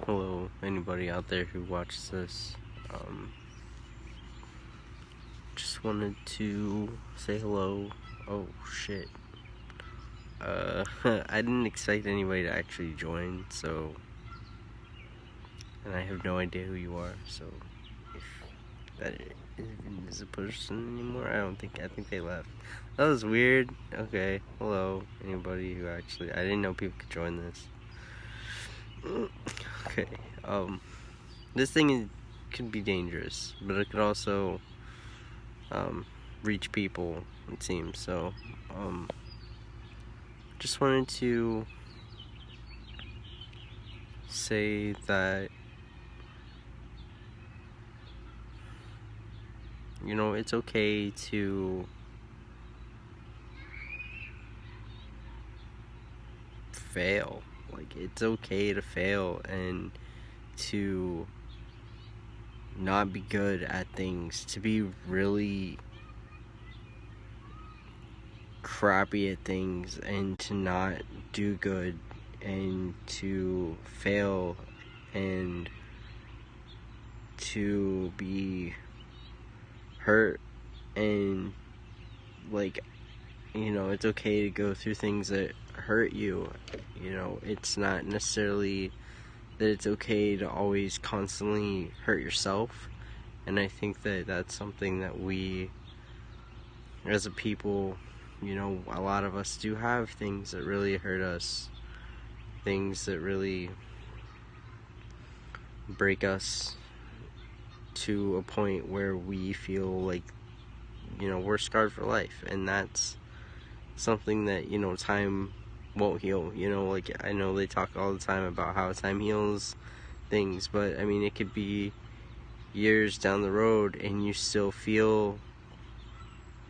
Hello, anybody out there who watches this. Just wanted to say hello. Oh shit. I didn't expect anybody to actually join, and I have no idea who you are, so if that is a person anymore, I think they left. That was weird. Okay, hello, anybody who actually, I didn't know people could join this. Okay, this thing could be dangerous, but it could also reach people, it seems. So just wanted to say that, it's okay to fail. Like, it's okay to fail and to not be good at things, to be really crappy at things, and to not do good, and to fail, and to be hurt, and it's okay to go through things that hurt you. It's not necessarily that it's okay to always constantly hurt yourself. And I think that that's something that we, as a people, a lot of us do have things that really hurt us, things that really break us to a point where we feel like, we're scarred for life. And that's something that, time won't heal. I know they talk all the time about how time heals things, but I mean, it could be years down the road and you still feel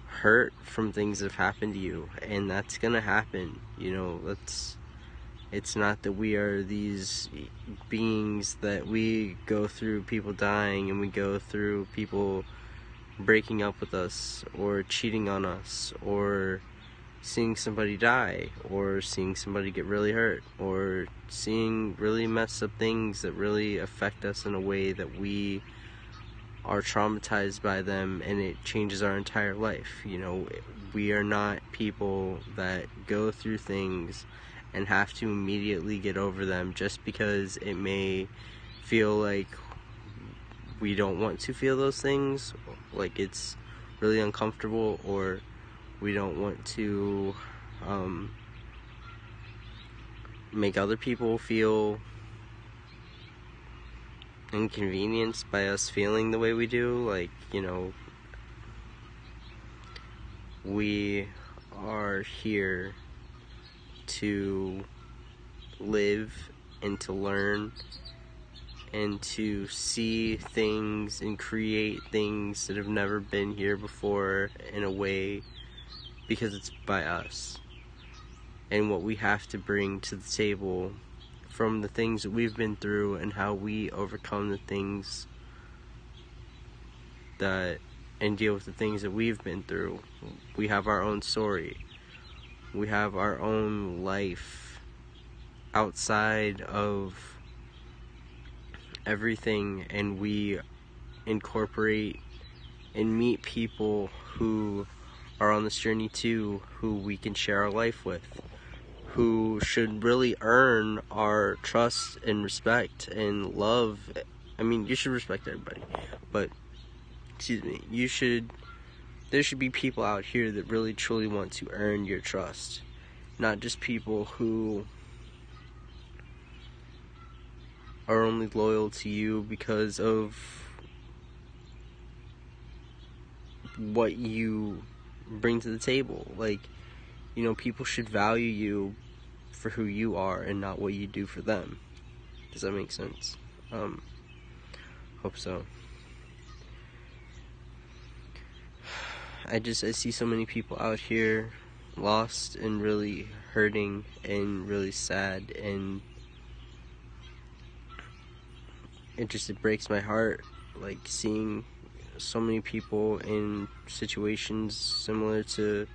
hurt from things that have happened to you, and that's gonna happen. It's not that we are these beings that we go through people dying, and we go through people breaking up with us, or cheating on us, or seeing somebody die, or seeing somebody get really hurt, or seeing really messed up things that really affect us in a way that we are traumatized by them, and it changes our entire life. We are not people that go through things and have to immediately get over them just because it may feel like we don't want to feel those things, like it's really uncomfortable, or we don't want to make other people feel inconvenienced by us feeling the way we do. We are here to live and to learn and to see things and create things that have never been here before, in a way, because it's by us. And what we have to bring to the table from the things that we've been through, and how we overcome the things and deal with the things that we've been through. We have our own story. We have our own life outside of everything, and we incorporate and meet people who are on this journey too, who we can share our life with, who should really earn our trust and respect and love. I mean, you should respect everybody, but there should be people out here that really truly want to earn your trust, not just people who are only loyal to you because of what you bring to the table. People should value you for who you are and not what you do for them. Does that make sense? Hope so. I see so many people out here lost and really hurting and really sad, and it breaks my heart, seeing so many people in situations similar to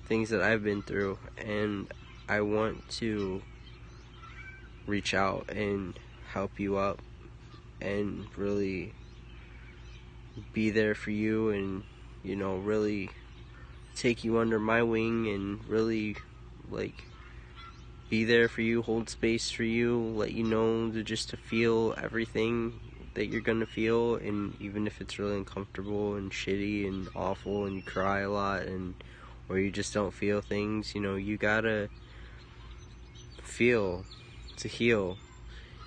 things that I've been through. And I want to reach out and help you up and really be there for you, and really take you under my wing and really like be there for you, hold space for you, let you know just to feel everything that you're gonna feel. And even if it's really uncomfortable and shitty and awful and you cry a lot, and or you just don't feel things, you gotta feel to heal.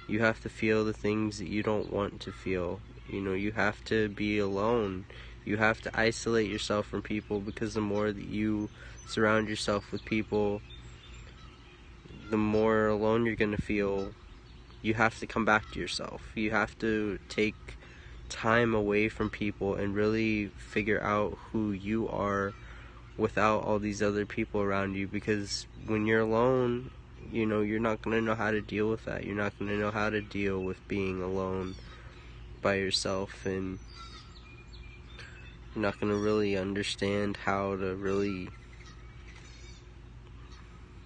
You have to feel the things that you don't want to feel. You have to be alone. You have to isolate yourself from people, because the more that you surround yourself with people, the more alone you're going to feel. You have to come back to yourself. You have to take time away from people and really figure out who you are without all these other people around you, because when you're alone, you're not going to know how to deal with that. You're not going to know how to deal with being alone by yourself, and you're not going to really understand how to really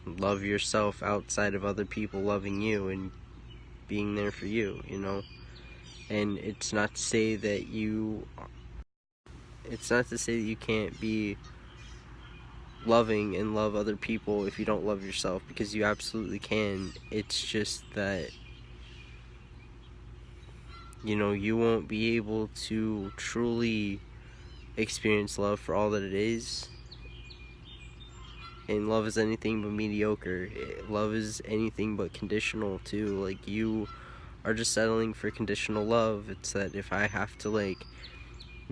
love yourself outside of other people loving you and being there for you, And it's not to say that you can't be loving and love other people if you don't love yourself, because you absolutely can. It's just that you won't be able to truly experience love for all that it is. And love is anything but mediocre. Love is anything but conditional too. Like, you are just settling for conditional love. It's that if I have to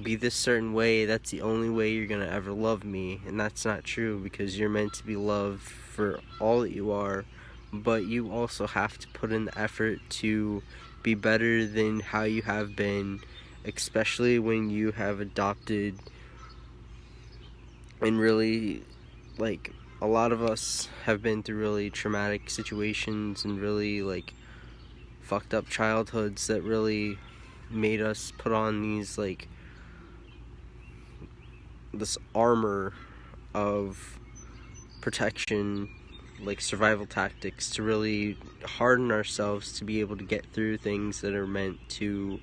be this certain way, that's the only way you're gonna ever love me. And that's not true, because you're meant to be loved for all that you are, but you also have to put in the effort to be better than how you have been, especially when you have adopted. And really, a lot of us have been through really traumatic situations and really fucked up childhoods that really made us put on this armor of protection, survival tactics, to really harden ourselves to be able to get through things that are meant to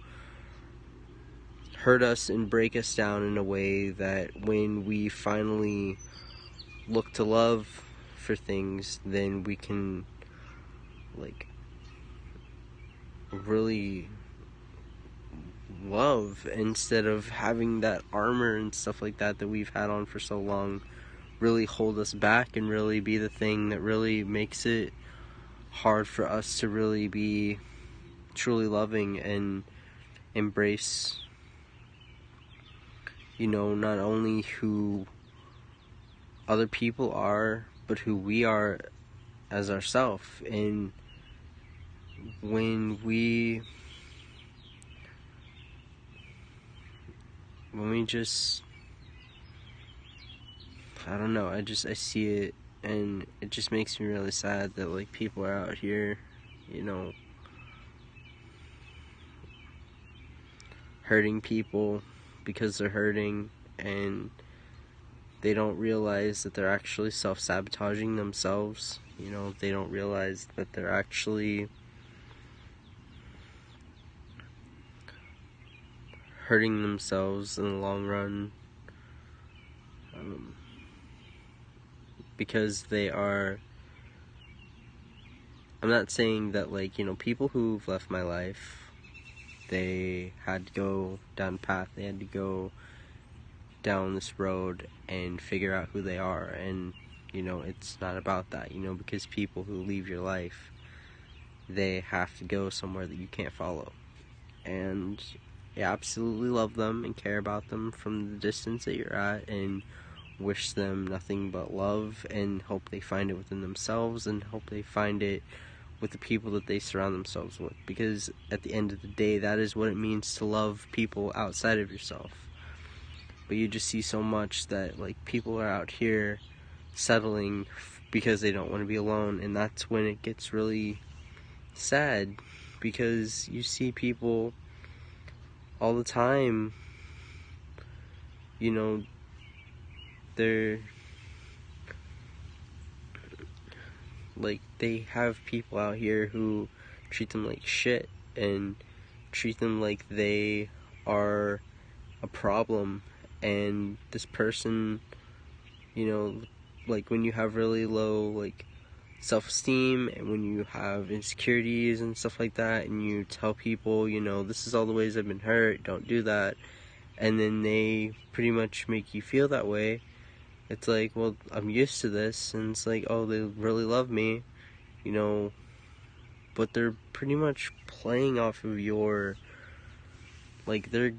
hurt us and break us down in a way that when we finally look to love for things, then we can really love, instead of having that armor and stuff like that we've had on for so long really hold us back and really be the thing that really makes it hard for us to really be truly loving and embrace not only who other people are, but who we are as ourselves. And when we just, I don't know, I see it, and it just makes me really sad that people are out here hurting people because they're hurting, and they don't realize that they're actually self-sabotaging themselves. They don't realize that they're actually hurting themselves in the long run, because they are. I'm not saying that people who've left my life, they had to go down a path, they had to go down this road and figure out who they are. And it's not about that, because people who leave your life, they have to go somewhere that you can't follow. And you absolutely love them and care about them from the distance that you're at, and wish them nothing but love, and hope they find it within themselves, and hope they find it with the people that they surround themselves with. Because at the end of the day, that is what it means to love people outside of yourself. But you just see so much that people are out here settling because they don't want to be alone, and that's when it gets really sad, because you see people all the time, they're they have people out here who treat them like shit and treat them like they are a problem. And this person, you know, like when you have really low like self-esteem and when you have insecurities and stuff like that, and you tell people, you know, this is all the ways I've been hurt, don't do that, and then they pretty much make you feel that way, it's like, well, I'm used to this, and it's like, oh, they really love me, you know, but they're pretty much playing off of your, like, they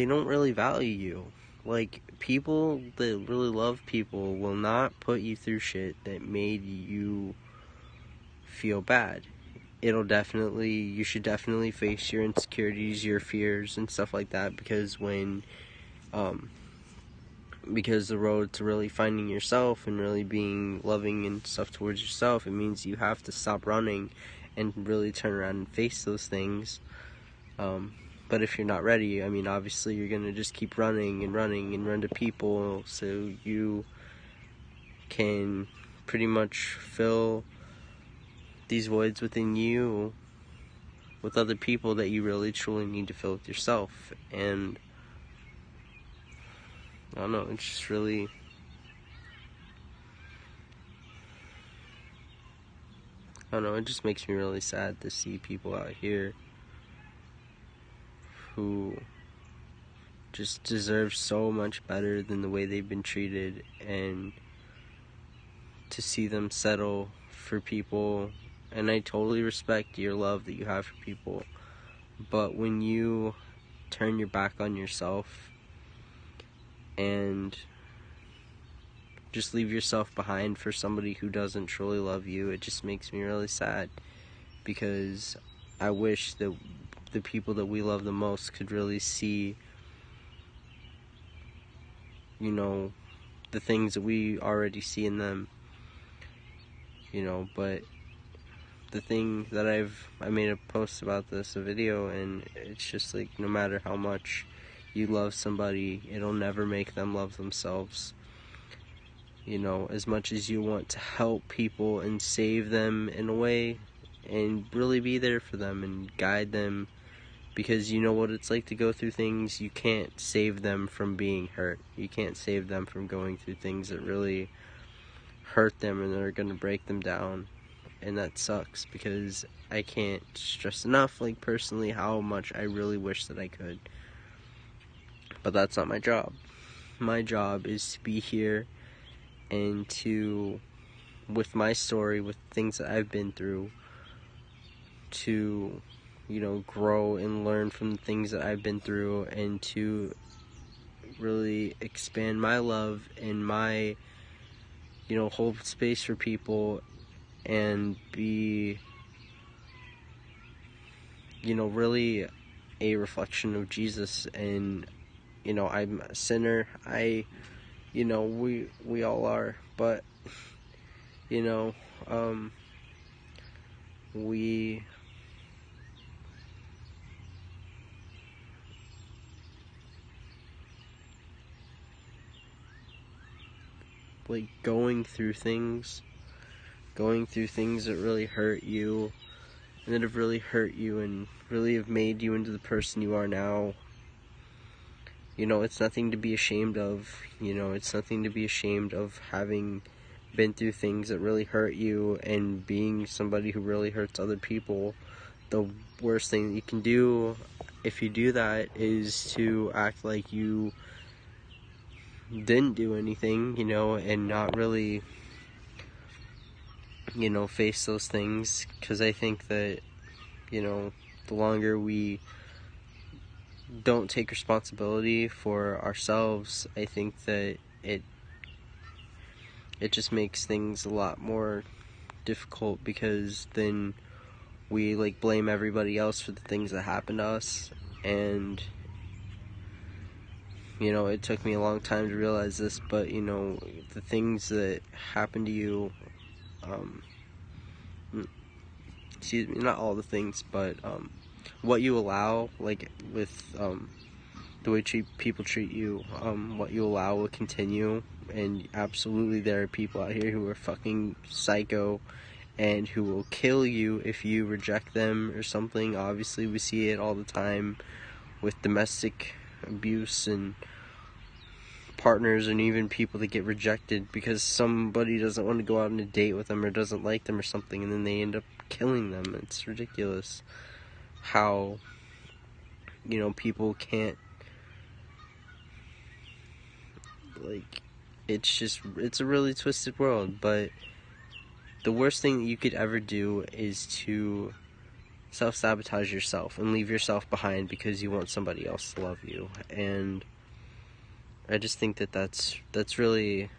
don't really value you. Like, people that really love people will not put you through shit that made you feel bad. You should definitely face your insecurities, your fears, and stuff like that, because because the road to really finding yourself and really being loving and stuff towards yourself, it means you have to stop running and really turn around and face those things. But if you're not ready, I mean, obviously you're going to just keep running and run to people, so you can pretty much fill these voids within you with other people that you really truly need to fill with yourself. And I don't know, it's just really, I don't know, it just makes me really sad to see people out here who just deserve so much better than the way they've been treated, and to see them settle for people. And I totally respect your love that you have for people, but when you turn your back on yourself and just leave yourself behind for somebody who doesn't truly love you, it just makes me really sad, because I wish that the people that we love the most could really see, you know, the things that we already see in them, you know. But the thing that I made a post about this, a video, and it's just like, no matter how much you love somebody, it'll never make them love themselves. You know, as much as you want to help people and save them in a way and really be there for them and guide them, because you know what it's like to go through things, you can't save them from being hurt. You can't save them from going through things that really hurt them and that are going to break them down. And that sucks, because I can't stress enough, like, personally, how much I really wish that I could. But that's not my job. My job is to be here and to, with my story, with things that I've been through, to, you know, grow and learn from the things that I've been through, and to really expand my love and my, you know, hold space for people, and be, you know, really a reflection of Jesus. And, you know, I'm a sinner. You know, we all are, but, you know, we like going through things that really hurt you, and that have really hurt you and really have made you into the person you are now. You know, it's nothing to be ashamed of. You know, it's nothing to be ashamed of having been through things that really hurt you and being somebody who really hurts other people. The worst thing that you can do if you do that is to act like you didn't do anything, you know, and not really, you know, face those things. Because I think that, you know, the longer we don't take responsibility for ourselves, I think that it just makes things a lot more difficult, because then we like blame everybody else for the things that happen to us. And, you know, it took me a long time to realize this, but, you know, the things that happen to you, excuse me, not all the things, but what you allow, like with the way people treat you, what you allow will continue. And absolutely there are people out here who are fucking psycho and who will kill you if you reject them or something. Obviously, we see it all the time with domestic abuse and partners, and even people that get rejected because somebody doesn't want to go out on a date with them or doesn't like them or something, and then they end up killing them. It's ridiculous how, you know, people can't, like, it's a really twisted world. But the worst thing that you could ever do is to self-sabotage yourself and leave yourself behind because you want somebody else to love you. And I just think that that's really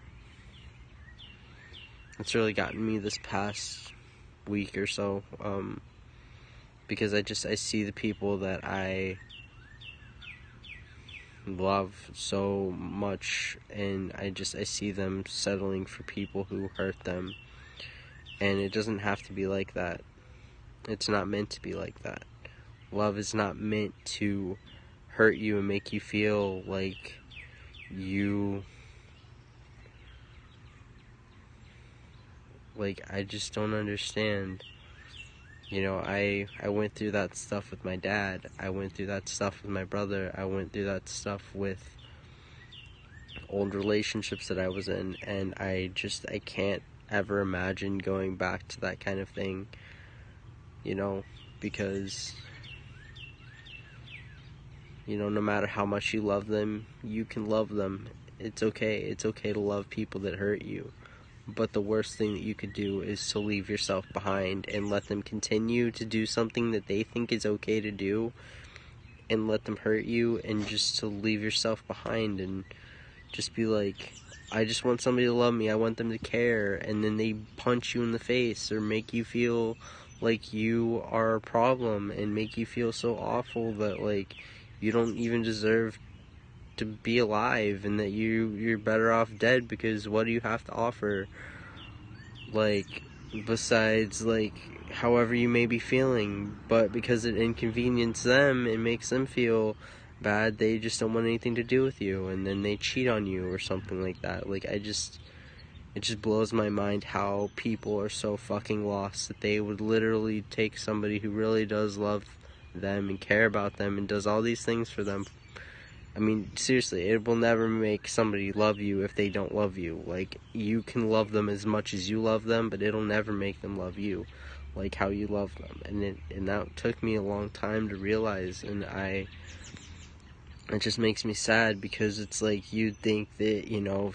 gotten me this past week or so, because I see the people that I love so much, and I see them settling for people who hurt them, and it doesn't have to be like that. It's not meant to be like that. Love is not meant to hurt you and make you feel like you, like, I just don't understand. You know, I went through that stuff with my dad. I went through that stuff with my brother. I went through that stuff with old relationships that I was in, and I can't ever imagine going back to that kind of thing, you know, because, you know, no matter how much you love them, you can love them. It's okay to love people that hurt you. But the worst thing that you could do is to leave yourself behind and let them continue to do something that they think is okay to do, and let them hurt you, and just to leave yourself behind and just be like, I just want somebody to love me, I want them to care, and then they punch you in the face or make you feel like you are a problem and make you feel so awful that, like, you don't even deserve to be alive, and that you're better off dead, because what do you have to offer, like, besides, like, however you may be feeling? But because it inconveniences them, it makes them feel bad, they just don't want anything to do with you, and then they cheat on you or something like that. Like, it just blows my mind how people are so fucking lost that they would literally take somebody who really does love them and care about them and does all these things for them. I mean, seriously, it will never make somebody love you if they don't love you. Like, you can love them as much as you love them, but it'll never make them love you like how you love them. And that took me a long time to realize, and it just makes me sad, because it's like, you'd think that, you know,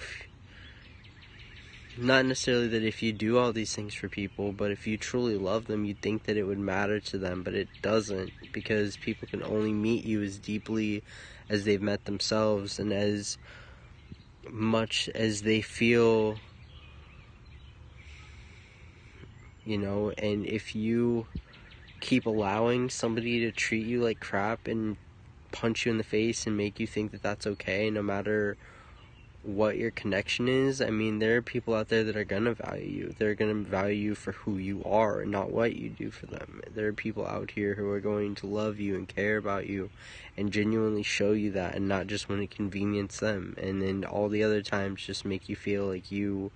not necessarily that if you do all these things for people, but if you truly love them, you'd think that it would matter to them, but it doesn't, because people can only meet you as deeply as they've met themselves, and as much as they feel, you know. And if you keep allowing somebody to treat you like crap and punch you in the face and make you think that that's okay, no matter what your connection is, I mean, there are people out there that are gonna value you. They're gonna value you for who you are and not what you do for them. There are people out here who are going to love you and care about you and genuinely show you that, and not just when it conveniences them, and then all the other times just make you feel like you,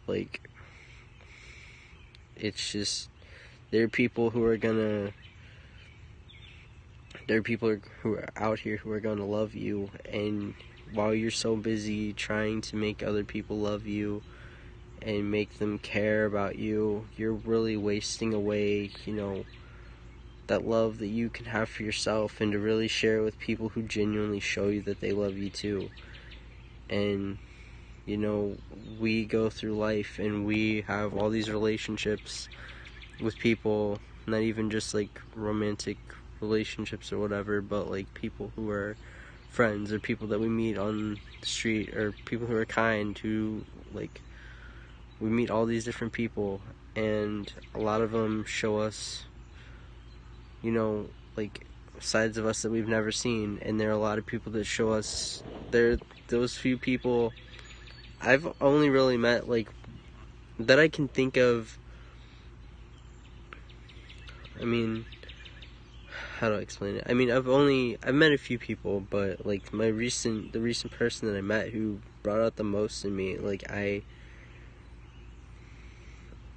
like, it's just, there are people who are out here who are gonna love you, and while you're so busy trying to make other people love you and make them care about you, you're really wasting away, you know, that love that you can have for yourself, and to really share it with people who genuinely show you that they love you too. And, you know, we go through life and we have all these relationships with people, not even just like romantic relationships or whatever, but like people who are friends, or people that we meet on the street, or people who are kind, who, like, we meet all these different people, and a lot of them show us, you know, like, sides of us that we've never seen, and there are a lot of people that show us, those few people I've only really met, like, that I can think of. I mean, how do I explain it? I mean, I've met a few people, but like the recent person that I met who brought out the most in me, like,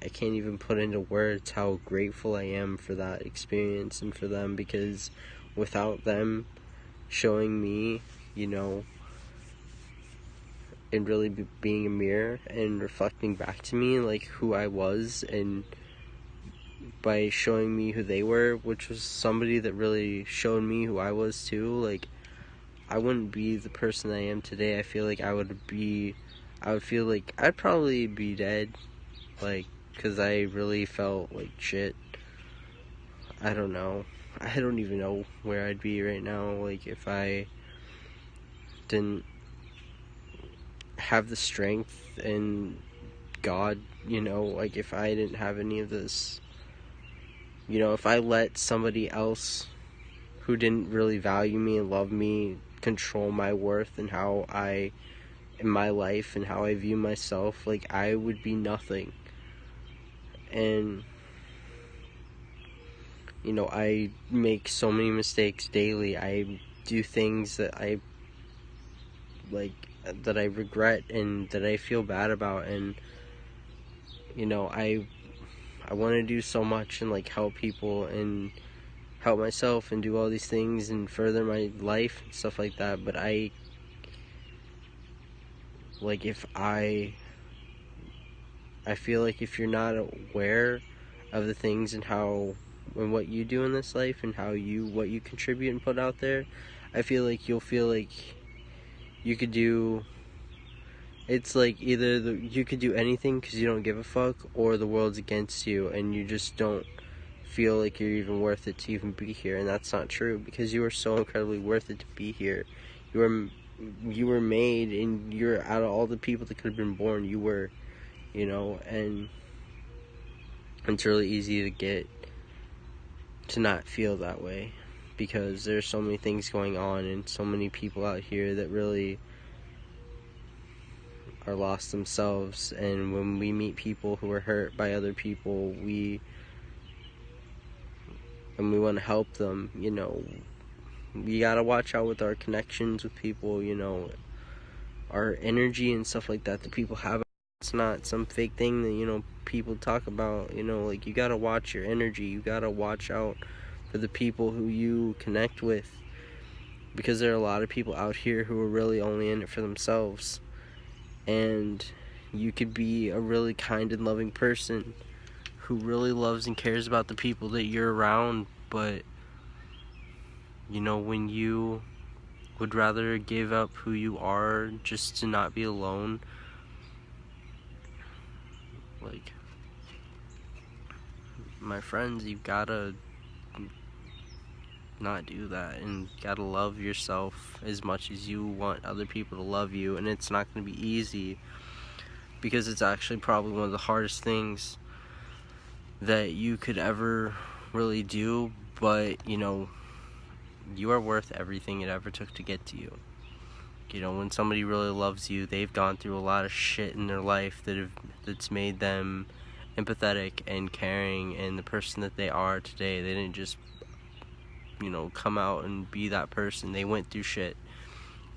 I can't even put into words how grateful I am for that experience and for them, because without them showing me, you know, and really being a mirror and reflecting back to me like who I was, and by showing me who they were, which was somebody that really showed me who I was too, like I wouldn't be the person I am today. I feel like I would feel like I'd probably be dead, like, because I really felt like shit. I don't know. I don't even know where I'd be right now, like, if I didn't have the strength and God, you know, like, if I didn't have any of this, you know, if I let somebody else who didn't really value me and love me control my worth and how I, in my life and how I view myself, like, I would be nothing. And, you know, I make so many mistakes daily. I do things that I, like, that I regret and that I feel bad about, and, you know, I want to do so much and, like, help people and help myself and do all these things and further my life and stuff like that, but like, if I feel like if you're not aware of the things and how and what you do in this life and what you contribute and put out there, I feel like you'll feel like you could do, it's like either you could do anything because you don't give a fuck, or the world's against you and you just don't feel like you're even worth it to even be here. And that's not true, because you are so incredibly worth it to be here. You were made, and you're out of all the people that could have been born, you were, you know. And it's really easy to not feel that way, because there's so many things going on and so many people out here that really are lost themselves. And when we meet people who are hurt by other people, we want to help them, you know, we gotta watch out with our connections with people, you know, our energy and stuff like that people have. It's not some fake thing that, you know, people talk about, you know, like, you gotta watch your energy, you gotta watch out for the people who you connect with, because there are a lot of people out here who are really only in it for themselves. And you could be a really kind and loving person who really loves and cares about the people that you're around, but, you know, when you would rather give up who you are just to not be alone, like, my friends, you've gotta not do that, and gotta love yourself as much as you want other people to love you. And it's not gonna be easy, because it's actually probably one of the hardest things that you could ever really do, but, you know, you are worth everything it ever took to get to you. You know, when somebody really loves you, they've gone through a lot of shit in their life that's made them empathetic and caring and the person that they are today. They didn't just, you know, come out and be that person. They went through shit.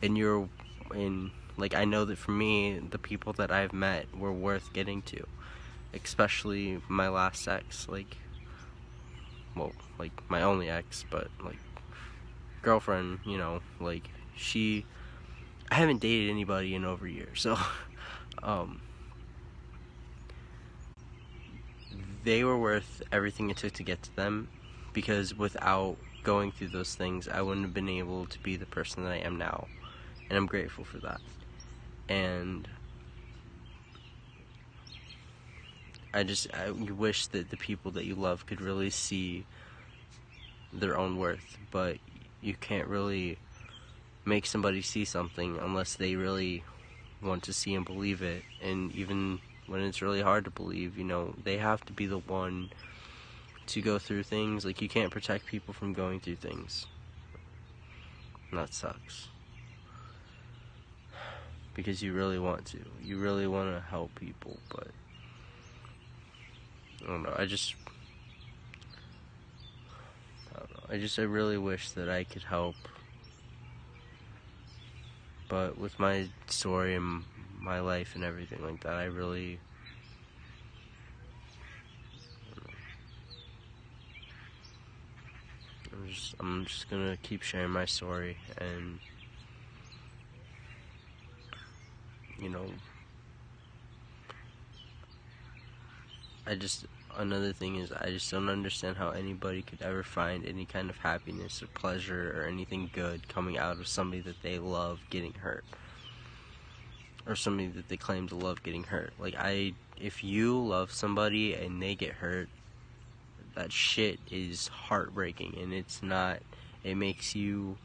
And like, I know that for me, the people that I've met were worth getting to, especially my last ex, like, well, like, my only ex, but, like, girlfriend, you know, like, I haven't dated anybody in over a year, so, they were worth everything it took to get to them, because without going through those things, I wouldn't have been able to be the person that I am now, and I'm grateful for that. And I wish that the people that you love could really see their own worth, but you can't really make somebody see something unless they really want to see and believe it. And even when it's really hard to believe, you know, they have to be the one to go through things. Like, you can't protect people from going through things, and that sucks, because you really want to help people, but I don't know, I really wish that I could help. But with my story and my life and everything like that, I really I'm just gonna keep sharing my story, and you know, another thing is, I just don't understand how anybody could ever find any kind of happiness or pleasure or anything good coming out of somebody that they love getting hurt, or somebody that they claim to love getting hurt. Like, if you love somebody and they get hurt, that shit is heartbreaking, and it makes you,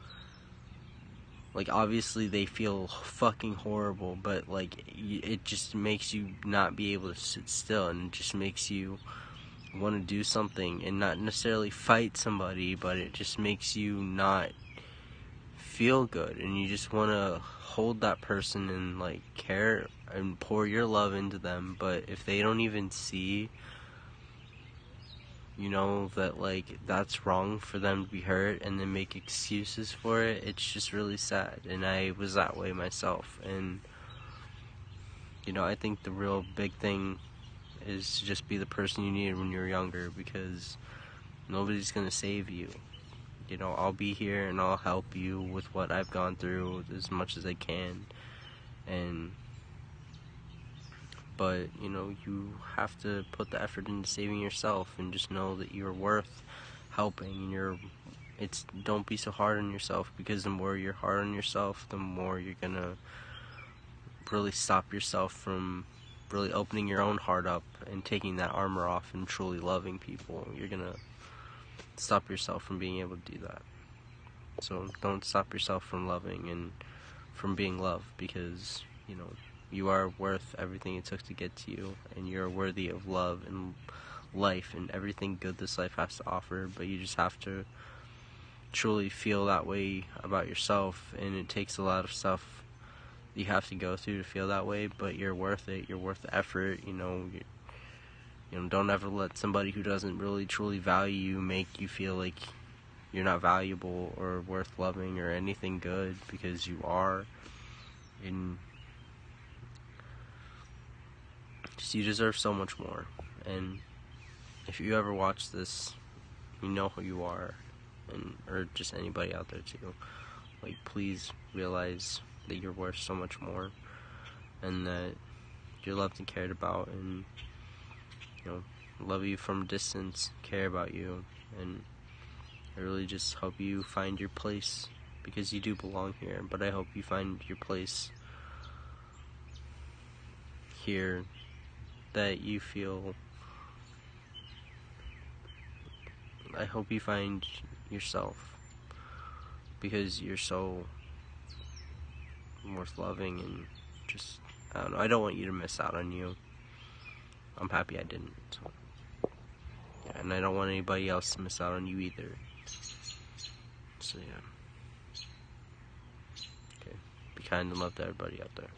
like, obviously they feel fucking horrible, but like, it just makes you not be able to sit still, and it just makes you want to do something, and not necessarily fight somebody, but it just makes you not feel good, and you just want to hold that person and like care and pour your love into them. But if they don't even see, you know, that like that's wrong for them to be hurt, and then make excuses for it, it's just really sad. And I was that way myself, and you know, I think the real big thing is to just be the person you needed when you were younger, because nobody's gonna save you. You know, I'll be here and I'll help you with what I've gone through as much as I can, but you know, you have to put the effort into saving yourself, and just know that you're worth helping, and don't be so hard on yourself, because the more you're hard on yourself, the more you're gonna really stop yourself from really opening your own heart up and taking that armor off and truly loving people. You're gonna stop yourself from being able to do that. So don't stop yourself from loving and from being loved, because you know, you are worth everything it took to get to you, and you're worthy of love and life and everything good this life has to offer. But you just have to truly feel that way about yourself, and it takes a lot of stuff you have to go through to feel that way, but you're worth it. You're worth the effort. You know, don't ever let somebody who doesn't really truly value you make you feel like you're not valuable or worth loving or anything good, because you are. And just, you deserve so much more. And if you ever watch this, you know who you are, and or just anybody out there too. Like, please realize that you're worth so much more, and that you're loved and cared about, and you know, love you from a distance, care about you, and I really just hope you find your place, because you do belong here. But I hope you find your place here, that you feel, I hope you find yourself, because you're so worth loving, and just, I don't know, I don't want you to miss out on you. I'm happy I didn't. So, yeah, and I don't want anybody else to miss out on you either. So yeah. Okay. Be kind and love to everybody out there.